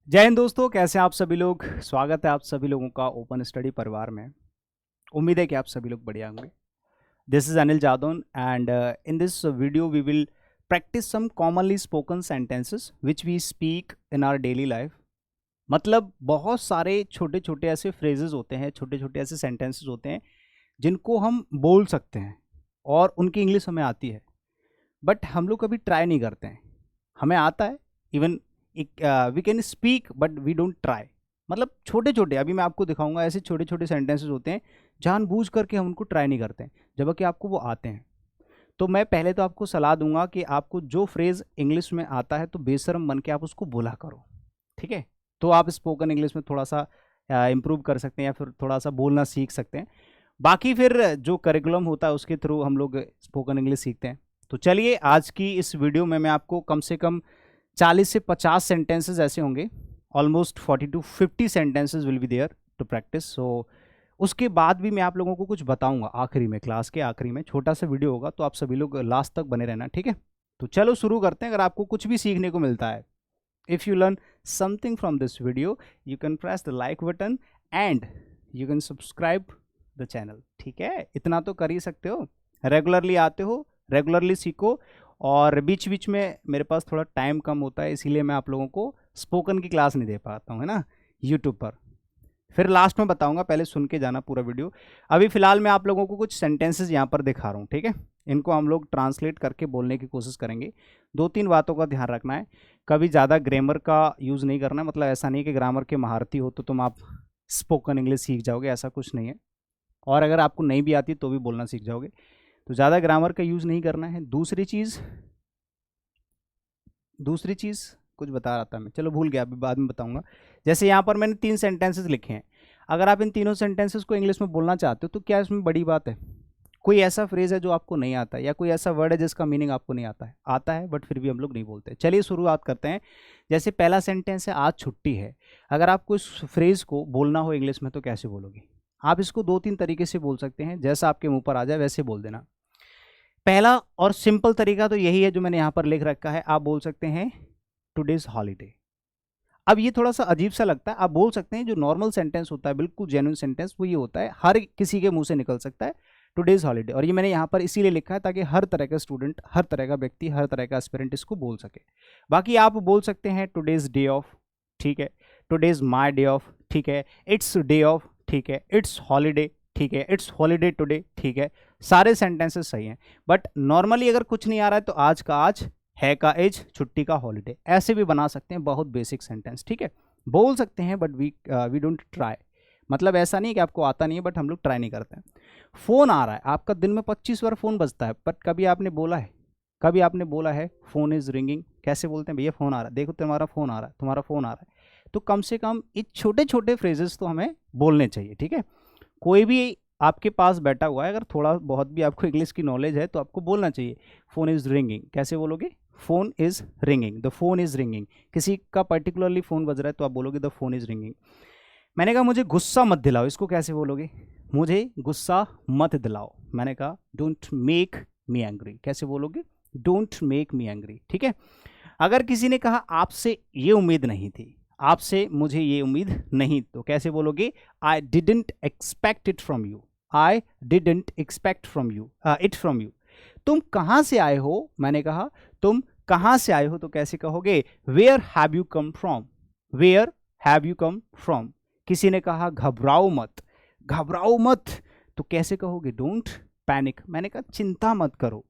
जय हिंद दोस्तों, कैसे हैं आप सभी लोग। स्वागत है आप सभी लोगों का ओपन स्टडी परिवार में। उम्मीद है कि आप सभी लोग बढ़िया होंगे। This is Anil Jadaun and in this video we will practise some commonly spoken sentences which we speak in our daily life. मतलब बहुत सारे छोटे छोटे ऐसे फ्रेजेस होते हैं, छोटे छोटे ऐसे सेंटेंसेस होते हैं जिनको हम बोल सकते हैं और उनकी इंग्लिश हमें आती है, बट हम लोग कभी ट्राई नहीं करते हैं। हमें आता है, even we can speak but we don't try. मतलब छोटे छोटे, अभी मैं आपको दिखाऊंगा, ऐसे छोटे छोटे सेंटेंसेस होते हैं जानबूझ करके हम उनको ट्राई नहीं करते हैं, जबकि आपको वो आते हैं। तो मैं पहले तो आपको सलाह दूंगा कि आपको जो फ्रेज़ इंग्लिश में आता है तो बेशर्म बन के आप उसको बोला करो, ठीक है। तो आप स्पोकन इंग्लिश में थोड़ा सा इम्प्रूव कर सकते हैं या फिर थोड़ा सा बोलना सीख सकते हैं। बाकी फिर जो करिकुलम होता है उसके थ्रू हम लोग स्पोकन इंग्लिश सीखते हैं। तो चलिए, आज की इस वीडियो में मैं आपको कम से कम 40 से 50 सेंटेंसेस ऐसे होंगे। Almost 40 to 50 sentences will be there to practice. So उसके बाद भी मैं आप लोगों को कुछ बताऊंगा आखिरी में, क्लास के आखिरी में छोटा सा वीडियो होगा, तो आप सभी लोग लास्ट तक बने रहना, ठीक है। तो चलो शुरू करते हैं। अगर आपको कुछ भी सीखने को मिलता है, if you learn something from this video, you can press the like button and you can subscribe the channel, ठीक है। इतना तो कर ही सकते हो। रेगुलरली आते हो, रेगुलरली सीखो। और बीच बीच में मेरे पास थोड़ा टाइम कम होता है, इसीलिए मैं आप लोगों को स्पोकन की क्लास नहीं दे पाता हूँ, है ना, यूट्यूब पर। फिर लास्ट में बताऊंगा, पहले सुन के जाना पूरा वीडियो। अभी फिलहाल मैं आप लोगों को कुछ सेंटेंसेस यहाँ पर दिखा रहा हूँ, ठीक है। इनको हम लोग ट्रांसलेट करके बोलने की कोशिश करेंगे। दो तीन बातों का ध्यान रखना है, कभी ज़्यादा ग्रामर का यूज़ नहीं करना है। मतलब ऐसा नहीं कि ग्रामर के महारती हो तो तुम आप स्पोकन इंग्लिश सीख जाओगे, ऐसा कुछ नहीं है। और अगर आपको नहीं भी आती तो भी बोलना सीख जाओगे। तो ज़्यादा ग्रामर का यूज़ नहीं करना है। दूसरी चीज़ कुछ बता रहा था मैं, चलो भूल गया, अभी बाद में बताऊंगा। जैसे यहाँ पर मैंने 3 सेंटेंसेस लिखे हैं। अगर आप इन तीनों सेंटेंसेस को इंग्लिश में बोलना चाहते हो तो क्या इसमें बड़ी बात है? कोई ऐसा फ्रेज है जो आपको नहीं आता है, या कोई ऐसा वर्ड है जिसका मीनिंग आपको नहीं आता है? आता है, बट फिर भी हम लोग नहीं बोलते। चलिए शुरुआत करते हैं। जैसे पहला सेंटेंस है, आज छुट्टी है। अगर आपको इस फ्रेज को बोलना हो इंग्लिश में तो कैसे बोलोगे? आप इसको 2-3 तरीके से बोल सकते हैं, जैसा आपके मुंह पर आ जाए वैसे बोल देना। पहला और सिंपल तरीका तो यही है जो मैंने यहाँ पर लिख रखा है। आप बोल सकते हैं टुडेज हॉलीडे। अब ये थोड़ा सा अजीब सा लगता है। आप बोल सकते हैं, जो नॉर्मल सेंटेंस होता है, बिल्कुल जेन्युइन सेंटेंस, वो ये होता है, हर किसी के मुंह से निकल सकता है टुडेज हॉलीडे। और ये मैंने यहाँ पर इसीलिए लिखा है ताकि हर तरह का स्टूडेंट, हर तरह का व्यक्ति, हर तरह का एस्पिरेंट इसको बोल सके। बाकी आप बोल सकते हैं टुडेज डे ऑफ, ठीक है, टुडेज माई डे ऑफ, ठीक है, इट्स डे ऑफ, ठीक है, इट्स हॉलीडे, ठीक है, इट्स हॉलीडे टुडे, ठीक है। सारे सेंटेंसेस सही हैं। बट नॉर्मली अगर कुछ नहीं आ रहा है तो आज का आज, है का इज, छुट्टी का हॉलीडे, ऐसे भी बना सकते हैं। बहुत बेसिक सेंटेंस, ठीक है, बोल सकते हैं, बट वी डोंट ट्राई। मतलब ऐसा नहीं कि आपको आता नहीं है, बट हम लोग ट्राई नहीं करते हैं। फ़ोन आ रहा है आपका, दिन में 25 बार फ़ोन बजता है, बट कभी आपने बोला है, कभी आपने बोला है फ़ोन इज़ रिंगिंग? कैसे बोलते हैं? भैया फ़ोन आ रहा है, देखो तुम्हारा फ़ोन आ रहा है, तुम्हारा फ़ोन आ रहा है। तो कम से कम ये छोटे छोटे फ्रेजेस तो हमें बोलने चाहिए, ठीक है। कोई भी आपके पास बैठा हुआ है, अगर थोड़ा बहुत भी आपको इंग्लिश की नॉलेज है तो आपको बोलना चाहिए फ़ोन इज़ रिंगिंग। कैसे बोलोगे? Phone is ringing, the phone is ringing. किसी का पर्टिकुलरली फ़ोन बज रहा है तो आप बोलोगे द फ़ोन इज़ रिंगिंग। मैंने कहा मुझे गुस्सा मत दिलाओ, इसको कैसे बोलोगे? मुझे गुस्सा मत दिलाओ। मैंने कहा डोंट मेक मी एंग्री। कैसे बोलोगे? डोंट मेक मी एंग्री, ठीक है। अगर किसी ने कहा आपसे ये उम्मीद नहीं थी, आपसे मुझे ये उम्मीद नहीं, तो कैसे बोलोगे? I didn't expect it from you, I didn't expect from you it from you. तुम कहाँ से आए हो? मैंने कहा तुम कहाँ से आए हो, तो कैसे कहोगे? Where have you come from, where have you come from. किसी ने कहा घबराओ मत, घबराओ मत, तो कैसे कहोगे? Don't panic. मैंने कहा चिंता मत करो,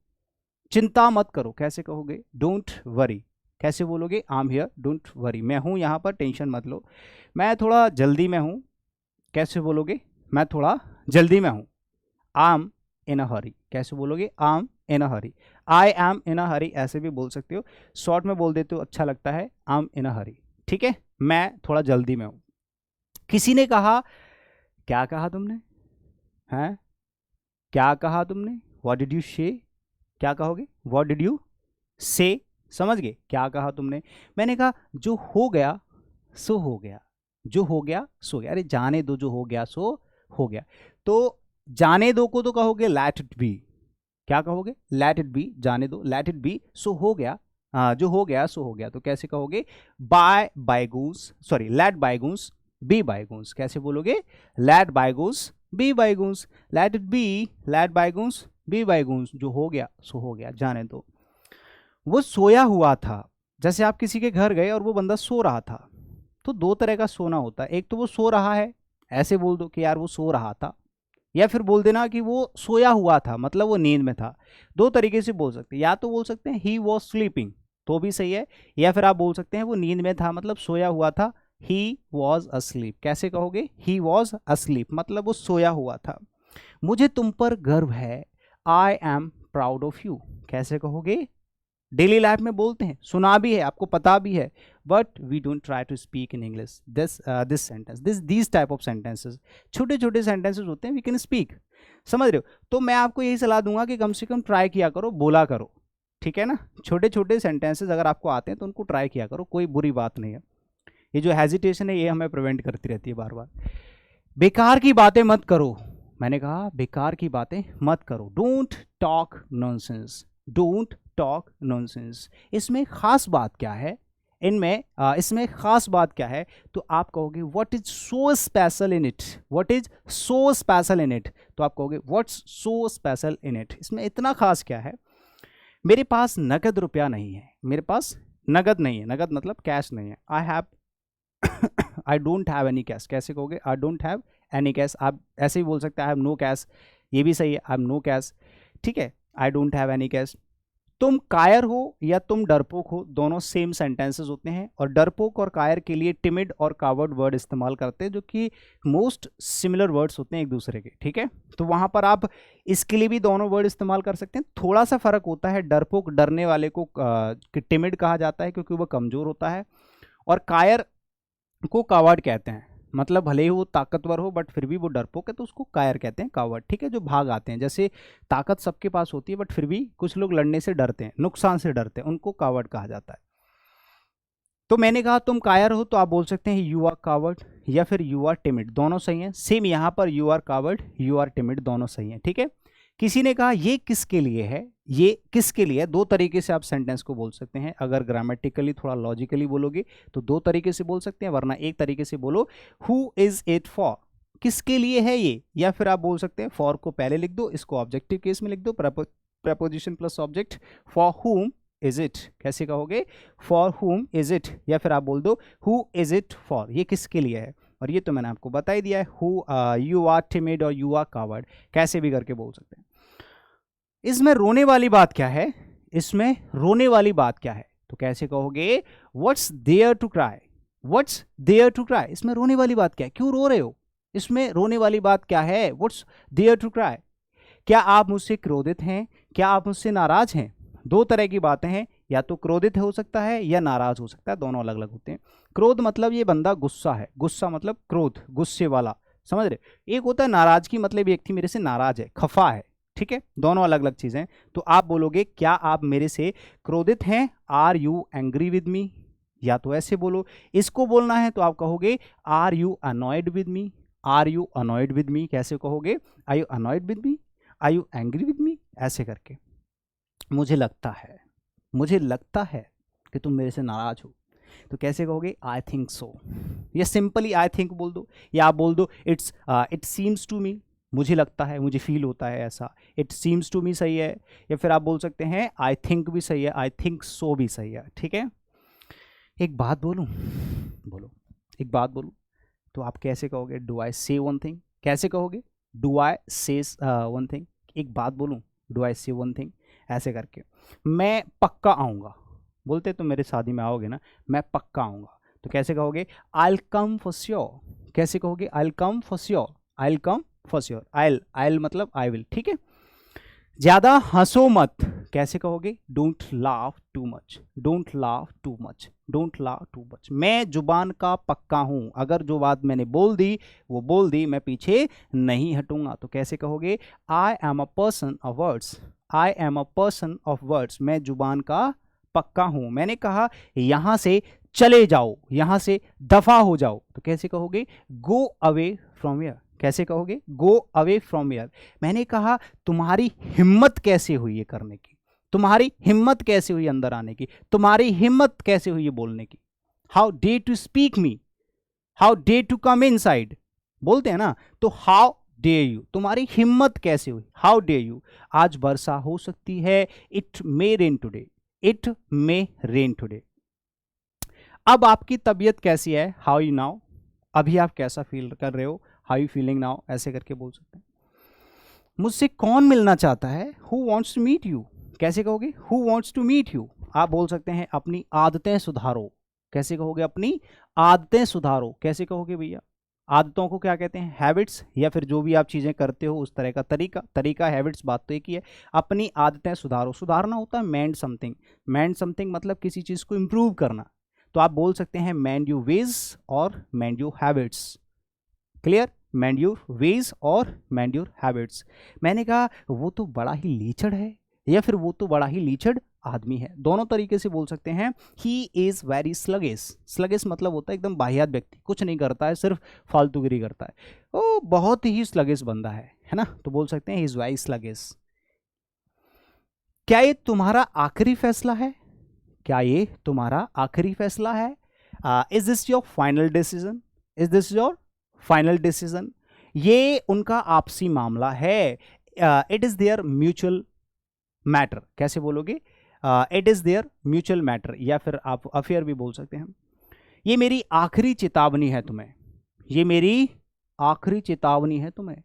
चिंता मत करो, कैसे कहोगे? Don't worry. कैसे बोलोगे? I am here, don't worry, मैं हूँ यहाँ पर, टेंशन मत लो। मैं थोड़ा जल्दी में हूँ। कैसे बोलोगे? मैं थोड़ा जल्दी में हूँ। आई एम इन अ हरी। कैसे बोलोगे? I am in a Hari. I am इन अ हरी ऐसे भी बोल सकते हो, शॉर्ट में बोल देते हो, अच्छा लगता है, आई एम इन अ हरी, ठीक है, मैं थोड़ा जल्दी में हूँ। किसी ने कहा, क्या कहा तुमने? हैं? क्या कहा तुमने? व्हाट डिड यू से? क्या कहोगे? व्हाट डिड यू से? समझ गए? क्या कहा तुमने? मैंने कहा जो हो गया सो हो गया, जो हो गया सो गया। अरे जाने दो, जो हो गया सो हो गया। तो जाने दो को तो कहोगे लेट इट बी। क्या कहोगे? लेट इट बी, जाने दो, लेट इट बी, सो हो गया, जो हो गया सो हो गया, तो कैसे कहोगे, by bygones, sorry let bygones be bygones, कैसे बोलोगे, let bygones be bygones, let it be, let bygones be bygones, जो हो गया सो हो गया, जाने दो। वो सोया हुआ था, जैसे आप किसी के घर गए और वो बंदा सो रहा था, तो दो तरह का सोना होता है, एक तो वो सो रहा है, ऐसे बोल दो कि यार वो सो रहा था, या फिर बोल देना कि वो सोया हुआ था, मतलब वो नींद में था। दो तरीके से बोल सकते हैं, या तो बोल सकते हैं ही वॉज स्लीपिंग, तो भी सही है, या फिर आप बोल सकते हैं वो नींद में था, मतलब सोया हुआ था, ही वॉज अस्लीप, कैसे कहोगे, ही वॉज अस्लीप, मतलब वो सोया हुआ था। मुझे तुम पर गर्व है, I am proud of you, कैसे कहोगे, डेली लाइफ में बोलते हैं, सुना भी है, आपको पता भी है, but we don't try to speak in English this sentence, this type of sentences, छोटे छोटे सेंटेंसेस होते हैं, वी कैन स्पीक, समझ रहे हो। तो मैं आपको यही सलाह दूंगा कि कम से कम ट्राई किया करो, बोला करो, ठीक है ना। छोटे छोटे सेंटेंसेस अगर आपको आते हैं तो उनको ट्राई किया करो, कोई बुरी बात नहीं है। ये जो हेजिटेशन है ये हमें प्रिवेंट करती रहती है बार बार। बेकार की बातें मत करो, मैंने कहा बेकार की बातें मत करो, don't talk nonsense, don't talk nonsense. इसमें खास बात क्या है, इसमें खास बात क्या है, तो आप कहोगे what is so special in it, what is so special in it, तो आप कहोगे what's so special in it, इसमें इतना खास क्या है। मेरे पास नगद रुपया नहीं है, मेरे पास नगद नहीं है, नगद मतलब कैश नहीं है, I have I don't have any cash, कैसे कहोगे, I don't have any cash, आप ऐसे ही बोल सकते हैं आई हैव नो कैश, ये भी सही है, आई हैव नो कैश, ठीक है, I don't have any cash. तुम कायर हो या तुम डरपोक हो, दोनों सेम सेंटेंसेस होते हैं, और डरपोक और कायर के लिए टिमिड और कावर्ड वर्ड इस्तेमाल करते हैं, जो कि मोस्ट सिमिलर वर्ड्स होते हैं एक दूसरे के, ठीक है। तो वहां पर आप इसके लिए भी दोनों वर्ड इस्तेमाल कर सकते हैं, थोड़ा सा फर्क होता है, डरपोक डरने वाले को टिमिड कहा जाता है क्योंकि वह कमजोर होता है, और कायर को कावर्ड कहते हैं, मतलब भले ही वो ताकतवर हो बट फिर भी वो डरपोक है, तो उसको कायर कहते हैं, कावर्ड, ठीक है, जो भाग आते हैं। जैसे ताकत सबके पास होती है बट फिर भी कुछ लोग लड़ने से डरते हैं, नुकसान से डरते हैं, उनको कावर्ड कहा जाता है। तो मैंने कहा तुम कायर हो, तो आप बोल सकते हैं यू आर कावर्ड, या फिर यू आर टिमिड, दोनों सही हैं। सेम यहाँ पर you are coward, you are timid, दोनों सही हैं, ठीक है। किसी ने कहा ये किसके लिए है, ये किसके लिए है, दो तरीके से आप सेंटेंस को बोल सकते हैं, अगर ग्रामेटिकली थोड़ा लॉजिकली बोलोगे तो दो तरीके से बोल सकते हैं, वरना एक तरीके से बोलो हु इज इट फॉर, किसके लिए है ये, या फिर आप बोल सकते हैं फॉर को पहले लिख दो, इसको ऑब्जेक्टिव केस में लिख दो, प्रपोजिशन प्लस ऑब्जेक्ट, फॉर हुम इज इट, कैसे कहोगे, फॉर हुम इज इट, या फिर आप बोल दो हु इज इट फॉर, ये किसके लिए है, और ये तो मैंने आपको बता ही दिया है, हु यू आर टिमिड और यू आर कावर्ड, कैसे भी करके बोल सकते हैं। इसमें रोने वाली बात क्या है, इसमें रोने वाली बात क्या है, तो कैसे कहोगे what's there to cry, what's there to cry, इसमें रोने वाली बात क्या है, क्यों रो रहे हो, इसमें रोने वाली बात क्या है, व्हाट्स देयर टू क्राई। क्या आप मुझसे क्रोधित हैं, क्या आप मुझसे नाराज हैं, दो तरह की बातें हैं, या तो क्रोधित हो सकता है या नाराज हो सकता है, दोनों अलग अलग होते हैं। क्रोध मतलब ये बंदा गुस्सा है, गुस्सा मतलब क्रोध, गुस्से वाला, समझ रहे। एक होता है नाराजगी, मतलब व्यक्ति मेरे से नाराज है, खफा है, ठीक है, दोनों अलग अलग चीजें। तो आप बोलोगे क्या आप मेरे से क्रोधित हैं, are you angry with me, या तो ऐसे बोलो। इसको बोलना है तो आप कहोगे are you annoyed with me, are you annoyed with me, कैसे कहोगे, are you annoyed with me, are you angry with me, ऐसे करके। मुझे लगता है, मुझे लगता है कि तुम मेरे से नाराज हो, तो कैसे कहोगे आई थिंक सो, या सिंपली आई थिंक बोल दो, या आप बोल दो इट सीम्स टू मी, मुझे लगता है, मुझे फील होता है ऐसा, इट सीम्स टू मी सही है, या फिर आप बोल सकते हैं आई थिंक भी सही है, आई थिंक सो भी सही है, ठीक है। एक बात बोलूं, बोलो, एक बात बोलूं, तो आप कैसे कहोगे डू आई से वन थिंग, कैसे कहोगे डू आई से वन थिंग, एक बात बोलूं, डू आई से वन थिंग, ऐसे करके। मैं पक्का आऊँगा, बोलते तो मेरे शादी में आओगे ना, मैं पक्का आऊँगा, तो कैसे कहोगे I will come for sure, कैसे कहोगे I will come for sure, I will come for sure, I मतलब आई विल, ठीक है। ज्यादा हंसो मत, कैसे कहोगे don't laugh too much, don't laugh too much, don't laugh too much. मैं जुबान का पक्का हूं, अगर जो बात मैंने बोल दी वो बोल दी, मैं पीछे नहीं हटूंगा, तो कैसे कहोगे I am a person of words, I am a person of words, मैं जुबान का पक्का हूं। मैंने कहा यहां से चले जाओ, यहां से दफा हो जाओ, तो कैसे कहोगे गो अवे फ्रॉम हियर, कैसे कहोगे गो अवे फ्रॉम हियर। मैंने कहा तुम्हारी हिम्मत कैसे हुई ये करने की, तुम्हारी हिम्मत कैसे हुई अंदर आने की, तुम्हारी हिम्मत कैसे हुई ये बोलने की। How dare to speak me, how dare to come inside, बोलते हैं ना, तो हाउ डे यू, तुम्हारी हिम्मत कैसे हुई, हाउ डे यू। आज वर्षा हो सकती है, it may rain today, it may rain today. अब आपकी तबीयत कैसी है, हाउ यू नाउ, अभी आप कैसा फील कर रहे हो, हाउ यू फीलिंग नाउ, ऐसे करके बोल सकते हैं। मुझसे कौन मिलना चाहता है, who wants to meet you, कैसे कहोगे, who wants to meet you. आप बोल सकते हैं अपनी आदतें सुधारो, कैसे कहोगे, अपनी आदतें सुधारो, कैसे कहोगे भैया। आदतों को क्या कहते हैं, हैबिट्स, या फिर जो भी आप चीज़ें करते हो उस तरह का तरीका हैबिट्स, बात तो एक ही है। अपनी आदतें सुधारो, सुधारना होता है मेंड समथिंग, मेंड समथिंग मतलब किसी चीज़ को इम्प्रूव करना। तो आप बोल सकते हैं मेंड यू वेज और mend you habits, clear, mend your ways और मेंड योर हैबिट्स। मैंने कहा वो तो बड़ा ही लीचड़ है, या फिर वो तो बड़ा ही लीचड़ आदमी है, दोनों तरीके से बोल सकते हैं। He is very sluggish, sluggish मतलब होता है एकदम बाहियात व्यक्ति, कुछ नहीं करता है, सिर्फ फालतूगिरी करता है, वो बहुत ही स्लगिश बंदा है ना, तो बोल सकते हैं ही इज वेरी स्लगिश। क्या ये तुम्हारा आखिरी फैसला है, क्या ये तुम्हारा आखिरी फैसला है, is this your final decision, is this your final decision. ये उनका आपसी मामला है, it is there mutual matter, कैसे बोलोगे, it is there mutual matter, या फिर आप अफेयर भी बोल सकते हैं। ये मेरी आखिरी चेतावनी है तुम्हें, ये मेरी आखिरी चेतावनी है तुम्हें,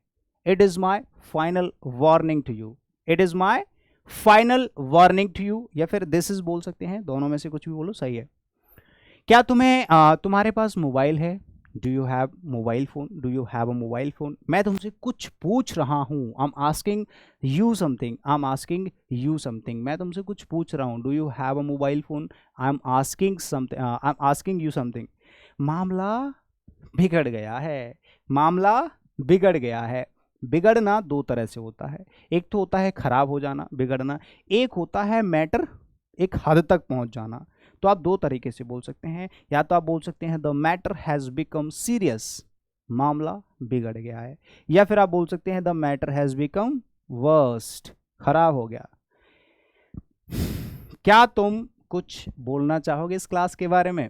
it is my final warning to you, it is my final warning to you, या फिर दिस इज बोल सकते हैं, दोनों में से कुछ भी बोलो सही है। क्या तुम्हारे पास मोबाइल है, do you have mobile phone, do you have a mobile phone. मैं तुमसे कुछ पूछ रहा हूँ, I am asking you something, I am asking you something, मैं तुमसे कुछ पूछ रहा हूँ, do you have a mobile phone, I am asking something, I am asking you something. मामला बिगड़ गया है, मामला बिगड़ गया है। बिगड़ना दो तरह से होता है, एक तो होता है खराब हो जाना, बिगड़ना, एक होता है मैटर एक हद तक पहुंच जाना। तो आप दो तरीके से बोल सकते हैं, या तो आप बोल सकते हैं the matter has become serious, मामला बिगड़ गया है, या फिर आप बोल सकते हैं the matter has become worst, खराब हो गया। क्या तुम कुछ बोलना चाहोगे इस क्लास के बारे में,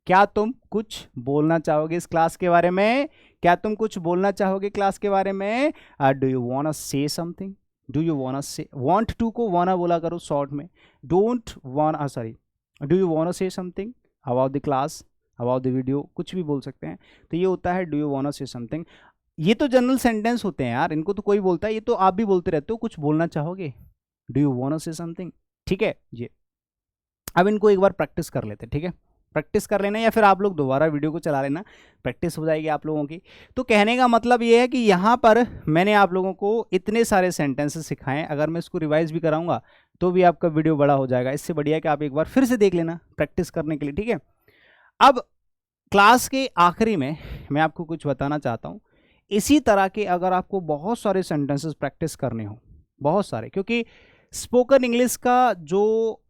क्या तुम कुछ बोलना चाहोगे इस क्लास के बारे में, क्या तुम कुछ बोलना चाहोगे क्लास के बारे में। Do you want say something, do you want say, want to को वाना बोला करो शॉर्ट में, don't want, sorry, do you want say something about the class, about the video, कुछ भी बोल सकते हैं। तो ये होता है do you want say something. ये तो जनरल सेंटेंस होते हैं यार, इनको तो कोई बोलता है, ये तो आप भी बोलते रहते हो, कुछ बोलना चाहोगे, do you want say something, ठीक है जी। अब इनको एक बार प्रैक्टिस कर लेते हैं, ठीक है, प्रैक्टिस कर लेना, या फिर आप लोग दोबारा वीडियो को चला लेना, प्रैक्टिस हो जाएगी आप लोगों की। तो कहने का मतलब ये है कि यहाँ पर मैंने आप लोगों को इतने सारे सेंटेंसेस सिखाए, अगर मैं इसको रिवाइज भी कराऊंगा तो भी आपका वीडियो बड़ा हो जाएगा, इससे बढ़िया है कि आप एक बार फिर से देख लेना प्रैक्टिस करने के लिए, ठीक है। अब क्लास के आखिरी में मैं आपको कुछ बताना चाहता हूँ, इसी तरह के अगर आपको बहुत सारे सेंटेंसेस प्रैक्टिस करने हो, बहुत सारे, क्योंकि स्पोकन इंग्लिश का जो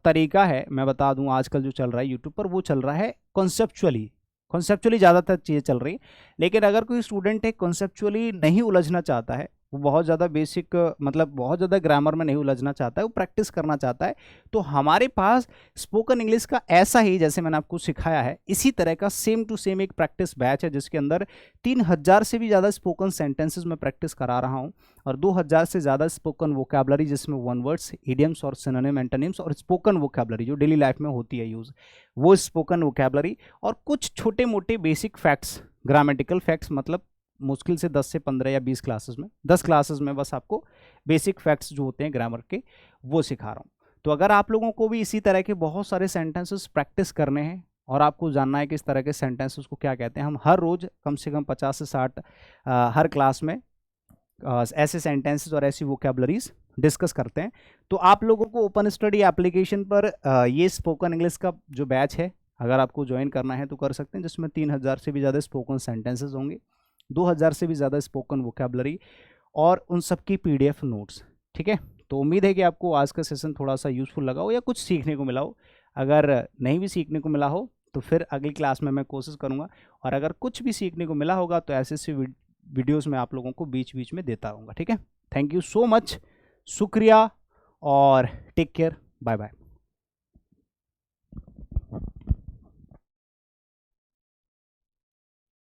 तरीका है, मैं बता दूं आजकल जो चल रहा है यूट्यूब पर, वो चल रहा है कॉन्सेप्चुअली ज़्यादातर चीज़ें चल रही हैं। लेकिन अगर कोई स्टूडेंट है कॉन्सेप्चुअली नहीं उलझना चाहता है, वो बहुत ज़्यादा बेसिक, मतलब बहुत ज़्यादा ग्रामर में नहीं उलझना चाहता है, वो प्रैक्टिस करना चाहता है, तो हमारे पास स्पोकन इंग्लिश का ऐसा ही, जैसे मैंने आपको सिखाया है, इसी तरह का सेम टू सेम एक प्रैक्टिस बैच है, जिसके अंदर 3000 से भी ज़्यादा स्पोकन सेंटेंसेस मैं प्रैक्टिस करा रहा हूँ, और 2000 से ज़्यादा स्पोकन वोकैबुलरी, जिसमें वन वर्ड्स, इडियम्स और सिनोनिम, एंटोनिम्स, और स्पोकन वोकैबुलरी जो डेली लाइफ में होती है यूज़, वो स्पोकन वोकैबुलरी, और कुछ छोटे मोटे बेसिक फैक्ट्स, ग्रामेटिकल फैक्ट्स, मतलब मुश्किल से 10 से 15 या 20 क्लासेस में, 10 क्लासेस में बस आपको बेसिक फैक्ट्स जो होते हैं ग्रामर के, वो सिखा रहा हूँ। तो अगर आप लोगों को भी इसी तरह के बहुत सारे सेंटेंसेस प्रैक्टिस करने हैं, और आपको जानना है कि इस तरह के सेंटेंसेस को क्या कहते हैं, हम हर रोज़ कम से कम 50 से 60 हर क्लास में ऐसे सेंटेंसेस और ऐसी वोकैबुलरीज डिस्कस करते हैं। तो आप लोगों को ओपन स्टडी एप्लीकेशन पर ये स्पोकन इंग्लिश का जो बैच है, अगर आपको ज्वाइन करना है तो कर सकते हैं, जिसमें 3000 से भी ज़्यादा स्पोकन सेंटेंसेस होंगे, 2000 से भी ज़्यादा स्पोकन वोकैबुलरी, और उन सब की PDF नोट्स, ठीक है। तो उम्मीद है कि आपको आज का सेशन थोड़ा सा यूज़फुल लगा हो, या कुछ सीखने को मिला हो। अगर नहीं भी सीखने को मिला हो तो फिर अगली क्लास में मैं कोशिश करूँगा, और अगर कुछ भी सीखने को मिला होगा तो ऐसे वीडियोज़ में आप लोगों को बीच बीच में देता रहूँगा, ठीक है। थैंक यू सो मच, शुक्रिया, और टेक केयर, बाय बाय।